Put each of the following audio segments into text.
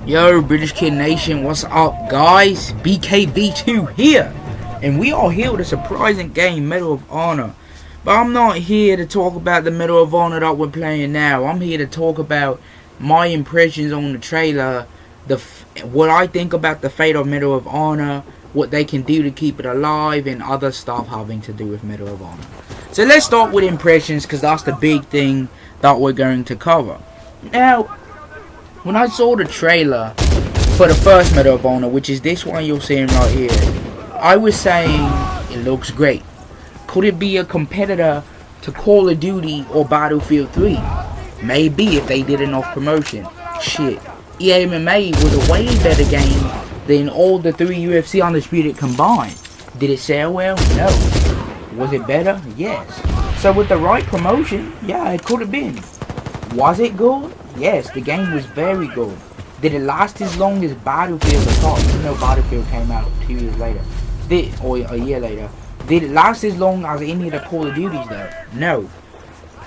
Yo, British Kid Nation, what's up, guys? BKV2 here, and we are here with a surprising game, Medal of Honor. But I'm not here to talk about the Medal of Honor that we're playing now. I'm here to talk about my impressions on the trailer, what I think about the fate of Medal of Honor, what they can do to keep it alive, and other stuff having to do with Medal of Honor. So let's start with impressions, because that's the big thing that we're going to cover. Now, when I saw the trailer for the first Medal of Honor, which is this one you're seeing right here, I was saying it looks great. Could it be a competitor to Call of Duty or Battlefield 3? Maybe, if they did enough promotion. Shit, EA MMA was a way better game than all the 3 UFC Undisputed combined. Did it sell well? No. Was it better? Yes. So with the right promotion, yeah, it could have been. Was it good? Yes, the game was very good. Did it last as long as Battlefield or not? Even though Battlefield came out 2 years later. Or a year later. Did it last as long as any of the Call of Duties though? No.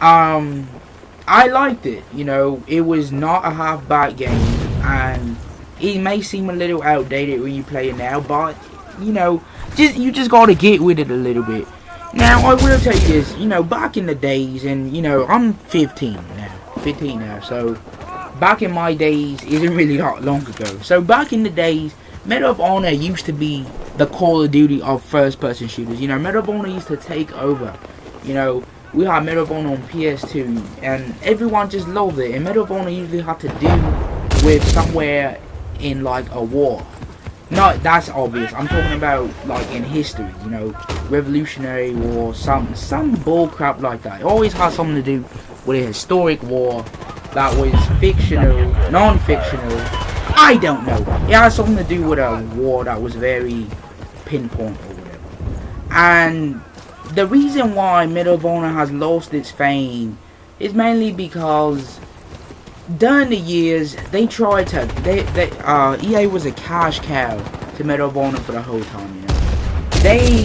I liked it. You know, it was not a half-baked game. And it may seem a little outdated when you play it now. But, you know, you just gotta get with it a little bit. Now, I will tell you this. You know, back in the days, and, you know, I'm 15 now, so back in my days isn't really that long ago. So back in the days, Medal of Honor used to be the Call of Duty of first-person shooters. You know, Medal of Honor used to take over. You know, we had Medal of Honor on PS2, and everyone just loved it. And Medal of Honor usually had to do with somewhere in like a war. No, that's obvious. I'm talking about like in history. You know, Revolutionary War, some bullcrap like that. It always has something to do with a historic war that was fictional, non-fictional. I don't know. It has something to do with a war that was very pinpoint or whatever. And the reason why Medal of Honor has lost its fame is mainly because during the years they tried to. EA was a cash cow to Medal of Honor for the whole time. You know, they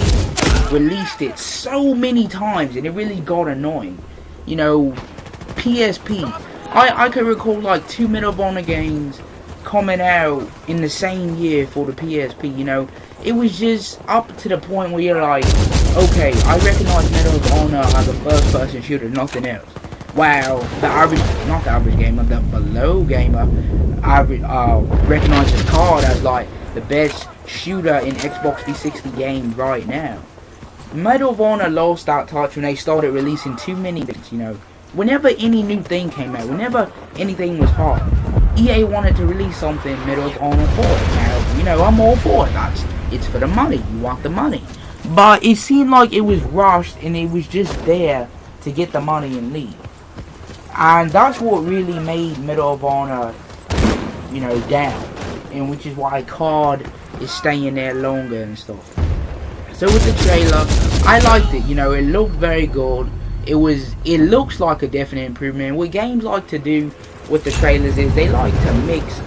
released it so many times and it really got annoying. You know, PSP. I can recall like 2 Medal of Honor games coming out in the same year for the PSP. You know, it was just up to the point where you're like, okay, I recognize Medal of Honor as a first-person shooter, nothing else. Wow, the average, not the average gamer, the below gamer, recognizes COD as like the best shooter in Xbox 360 games right now. Medal of Honor lost that touch when they started releasing too many things, you know. Whenever any new thing came out, whenever anything was hot, EA wanted to release something Medal of Honor for it. Now, you know, I'm all for it. It's for the money. You want the money. But it seemed like it was rushed and it was just there to get the money and leave. And that's what really made Medal of Honor, you know, down. And which is why COD is staying there longer and stuff. So with the trailer, I liked it. You know, it looked very good. It looks like a definite improvement. What games like to do with the trailers is they like to mix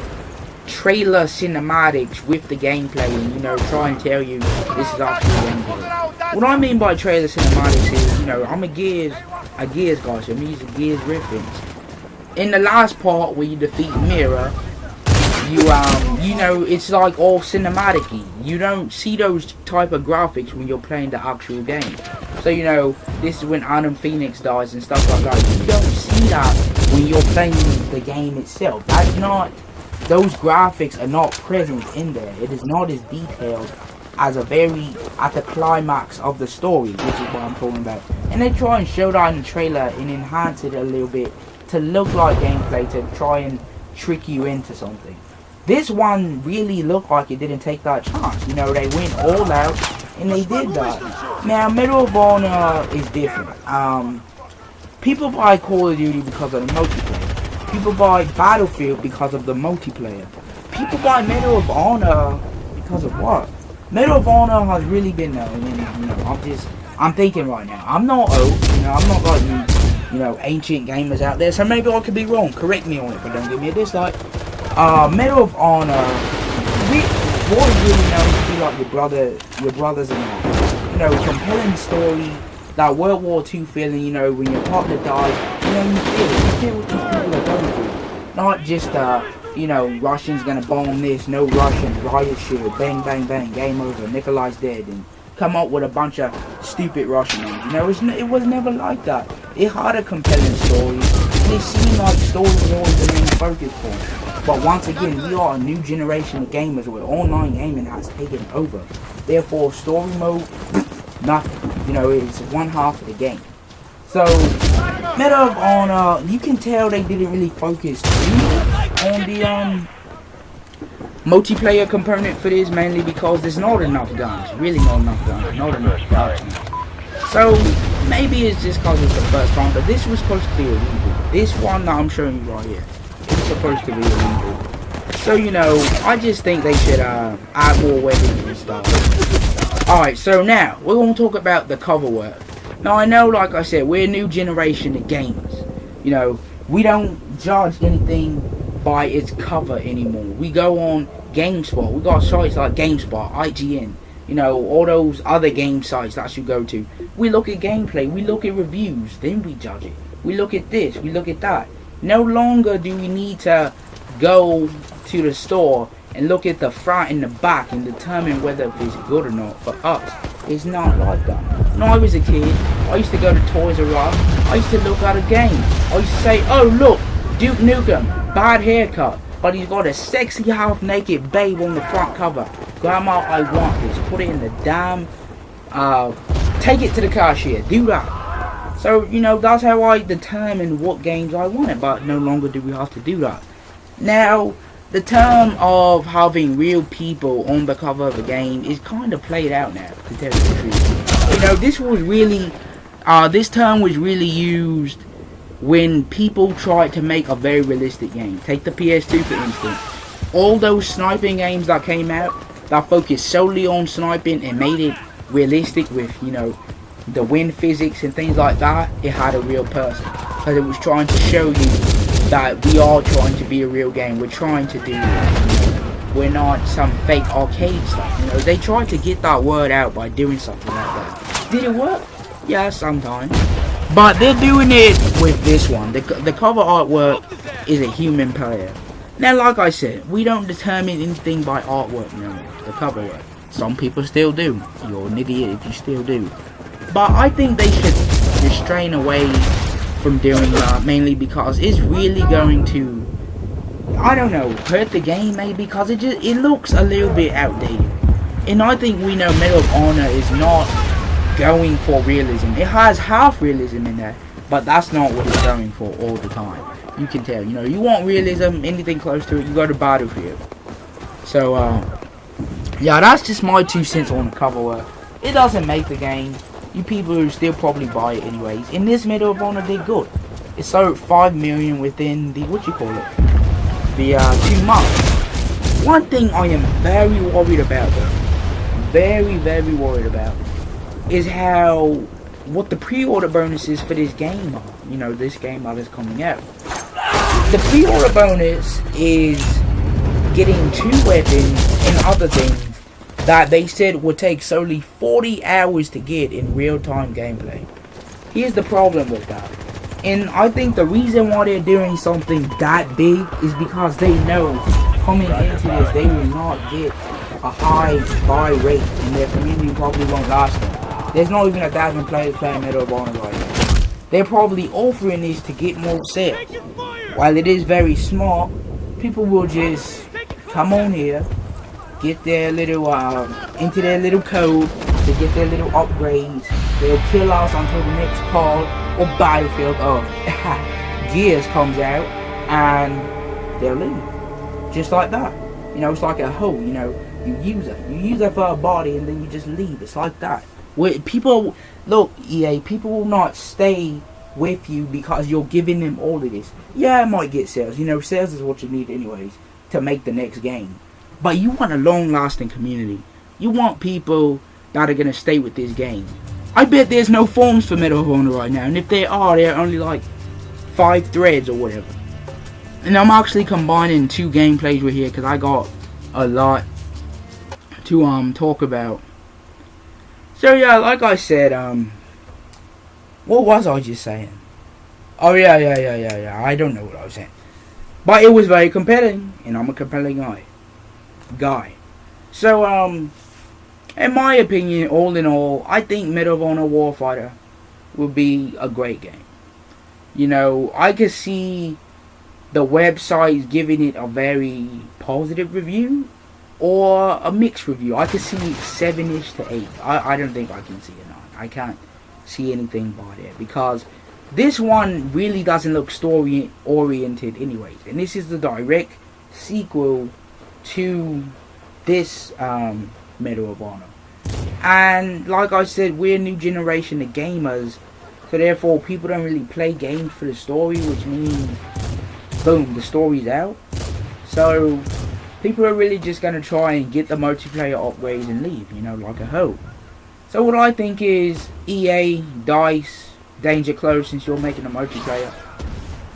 trailer cinematics with the gameplay and, you know, try and tell you this is actually gameplay. What I mean by trailer cinematics is, you know, I'm a Gears guy, so I'm using Gears reference. In the last part where you defeat Mira, you know, it's like all cinematic-y. You don't see those type of graphics when you're playing the actual game. So, you know, this is when Adam Phoenix dies and stuff like that. You don't see that when you're playing the game itself. That's not, those graphics are not present in there. It is not as detailed as at the climax of the story, which is what I'm talking about. And they try and show that in the trailer and enhance it a little bit to look like gameplay, to try and trick you into something. This one really looked like it didn't take that chance. You know, they went all out and they did that. Now, Medal of Honor is different. People buy Call of Duty because of the multiplayer. People buy Battlefield because of the multiplayer. People buy Medal of Honor because of what? Medal of Honor has really been there. I mean, you know, I'm thinking right now. I'm not old. You know, I'm not like you know, ancient gamers out there. So maybe I could be wrong. Correct me on it, but don't give me a dislike. Medal of Honor, what is really known to be like your brothers in law. You know, compelling story, that World War II feeling, you know, when your partner dies, you know, you feel what these people are going through. Not just you know, Russians gonna bomb this, no Russians, riot shield, bang, bang, bang, game over, Nikolai's dead, and come up with a bunch of stupid Russian names. You know, it was never like that. It had a compelling story. It seemed like story was always the main focus point. But once again, we are a new generation of gamers where online gaming has taken over. Therefore, story mode, nothing. You know, it's one half of the game. So, Medal of Honor, you can tell they didn't really focus too much on the multiplayer component for this, mainly because there's not enough guns. Really not enough guns. Not enough guns. So, maybe it's just because it's the first time, but this was supposed to be a reboot. This one that I'm showing you right here, it's supposed to be a reboot. So, you know, I just think they should add more weapons and stuff. Alright, so now, we're going to talk about the cover work. Now, I know, like I said, we're a new generation of gamers. You know, we don't judge anything by its cover anymore. We go on GameSpot. We got sites like GameSpot, IGN, you know, all those other game sites that you go to. We look at gameplay, we look at reviews, then we judge it. We look at this, we look at that. No longer do we need to go to the store and look at the front and the back and determine whether it's good or not for us. It's not like that. When I was a kid, I used to go to Toys R Us. I used to look at a game. I used to say, oh look, Duke Nukem, bad haircut, but he's got a sexy half-naked babe on the front cover. Grandma, I want this. Put it in the damn, take it to the cashier. Do that. So, you know, that's how I determine what games I wanted, but no longer do we have to do that. Now, the term of having real people on the cover of a game is kind of played out now, to tell you the truth. You know, this term was really used when people tried to make a very realistic game. Take the PS2 for instance. All those sniping games that came out that focused solely on sniping and made it realistic with, you know, the wind physics and things like that, it had a real person. Because it was trying to show you that we are trying to be a real game. We're trying to do this. We're not some fake arcade stuff. You know, they tried to get that word out by doing something like that. Did it work? Yeah, sometimes. But they're doing it with this one. The cover artwork is a human player. Now, like I said, we don't determine anything by artwork no more. The cover work. Some people still do. You're an idiot if you still do. But I think they should restrain away from doing that, mainly because it's really going to, I don't know, hurt the game maybe, because it looks a little bit outdated. And I think we know Medal of Honor is not going for realism. It has half realism in there, but that's not what it's going for all the time. You can tell, you know, you want realism, anything close to it, you go to Battlefield. So, yeah, that's just my 2 cents on the cover work. It doesn't make the game. You people who still probably buy it anyways. In this Medal of Honor, they're good. It sold 5 million within the, what you call it, the 2 months. One thing I am very worried about though, very worried about, is what the pre-order bonuses for this game are. You know, this game that is coming out. The pre-order bonus is getting 2 weapons and other things that they said would take solely 40 hours to get in real-time gameplay. Here's the problem with that. And I think the reason why they're doing something that big is because they know coming into this they will not get a high buy rate and their community probably won't last them. There's not even 1,000 players playing Medal of Honor right now. They're probably offering this to get more sales. While it is very smart, people will just come on here, get their little, into their little code to get their little upgrades. They'll kill us until the next call or Battlefield, Gears comes out, and they'll leave. Just like that. You know, it's like a hoe, you know, you use it for a body and then you just leave. It's like that. Where people, look, EA, people will not stay with you because you're giving them all of this. Yeah, it might get sales. You know, sales is what you need anyways to make the next game. But you want a long-lasting community. You want people that are going to stay with this game. I bet there's no forums for Medal of Honor right now. And if there are, they're only like 5 threads or whatever. And I'm actually combining 2 gameplays with here because I got a lot to talk about. So yeah, like I said, what was I just saying? Oh yeah, I don't know what I was saying. But it was very compelling, and I'm a compelling guy. So in my opinion, all in all, I think Medal of Honor Warfighter will be a great game. You know, I could see the websites giving it a very positive review or a mixed review. I could see 7-ish to 8. I don't think I can see a 9. I can't see anything by there because this one really doesn't look story oriented anyways. And this is the direct sequel to this Medal of Honor. And like I said, we're a new generation of gamers. So therefore, people don't really play games for the story, which means, boom, the story's out. So people are really just going to try and get the multiplayer upgrades and leave, you know, like a hoe. So what I think is, EA, DICE, Danger Close, since you're making a multiplayer,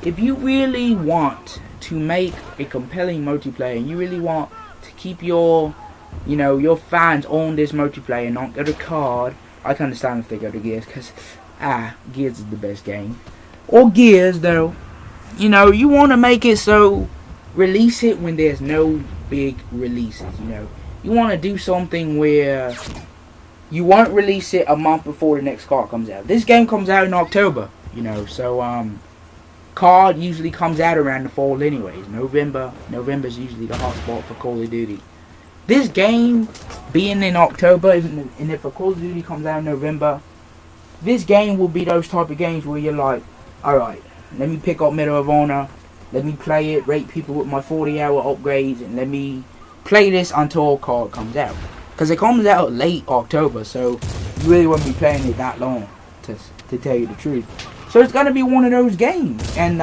if you really want to make a compelling multiplayer, and you really want to keep your, you know, your fans on this multiplayer, not go to COD, I can understand if they go to Gears, because, Gears is the best game. Or Gears, though. You know, you want to make it so, release it when there's no big releases, you know. You want to do something where you won't release it a month before the next COD comes out. This game comes out in October, you know, so COD usually comes out around the fall anyways. November's usually the hot spot for Call of Duty. This game being in October, and if a Call of Duty comes out in November, this game will be those type of games where you're like, alright, let me pick up Medal of Honor, let me play it, rate people with my 40-hour upgrades, and let me play this until COD comes out. Because it comes out late October, so you really won't be playing it that long, to tell you the truth. So it's going to be one of those games, and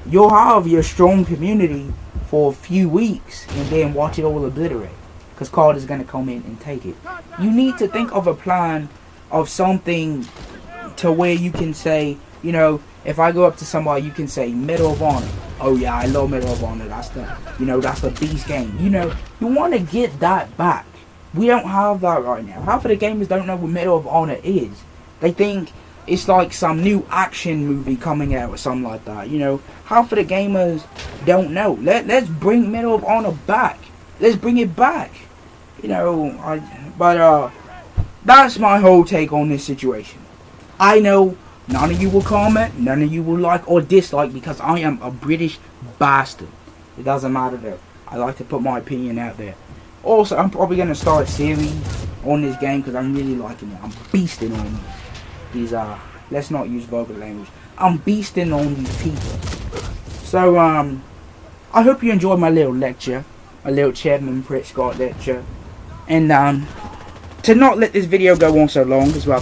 you'll have your strong community for a few weeks, and then watch it all obliterate. Because COD is going to come in and take it. You need to think of a plan of something to where you can say, you know, if I go up to somebody, you can say Medal of Honor. Oh yeah, I love Medal of Honor. That's the, you know, that's the beast game. You know, you want to get that back. We don't have that right now. Half of the gamers don't know what Medal of Honor is. They think it's like some new action movie coming out or something like that. You know, half of the gamers don't know. Let's bring Medal of Honor back. Let's bring it back. You know, that's my whole take on this situation. I know none of you will comment, none of you will like or dislike because I am a British bastard. It doesn't matter though. I like to put my opinion out there. Also, I'm probably going to start a series on this game because I'm really liking it. I'm beasting on these, let's not use vulgar language. I'm beasting on these people. So, I hope you enjoyed my little lecture. A little Chairman Pritt Scott lecture. And, to not let this video go on so long as well.